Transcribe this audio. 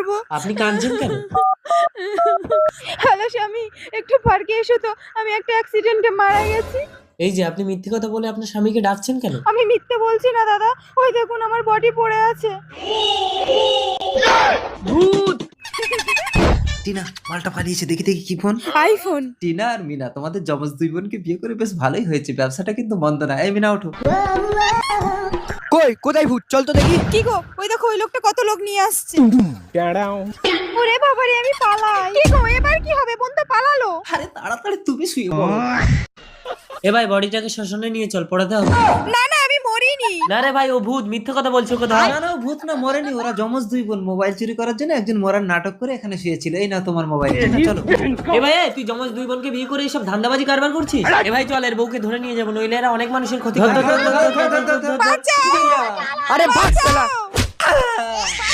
করব। আপনি কাঁদছেন কেন? হ্যালো স্বামী, একটু পার্কে এসো তো, আমি একটা অ্যাক্সিডেন্টে মারা গেছি। এই যে আপনি মিথ্যে কথা বলে আপনার স্বামীকে ডাকছেন কেন? আমি মিথ্যে বলছি না দাদা, ওই দেখুন আমার বডি পড়ে আছে। ভূত! টিনা মালটা পালিয়েছে, দেখি দেখি কি ফোন। আইফোন। টিনা আর মিনা তোমাদের যমজ দুই বোনকে বিয়ে করে বেশ ভালোই হয়েছে, ব্যবসাটা কিন্তু মন্দ না। এই মিনা ওঠো। কই কোথায় ভূত, চল তো দেখি। কি গো, ওই দেখো ওই লোকটা কত লোক নিয়ে আসছে। ওরে বাবারে, আমি পালাই। কি গো, এবার কি হবে? বোন তো পালালো। আরে তাড়াতাড়ি তুমি শুয়ে পড়ো। এ ভাই বডিটাকে শ্মশানে নিয়ে চল, পড়াতে হবে। না না, আমি মরিনি। না রে ভাই, ও ভূত, মিথ্যে কথা বলছে কথা। না না, ও ভূত না, মরেনি। ওরা যমজ দুই বোন মোবাইল চুরি করার জন্য একজন মরার নাটক করে এখানে শুয়েছিল। এই না তোমার মোবাইল, চলো। এ ভাই, তুই যমজ দুই বোনকে বিয়ে করে এইসব ধান্দাবাজি কারবার করছিস? এ ভাই চল, এর বউকে ধরে নিয়ে যাবো, নইলে এরা অনেক মানুষের ক্ষতি করে। বাঁচাও। আরে ভাগ শালা। বাঁচাও।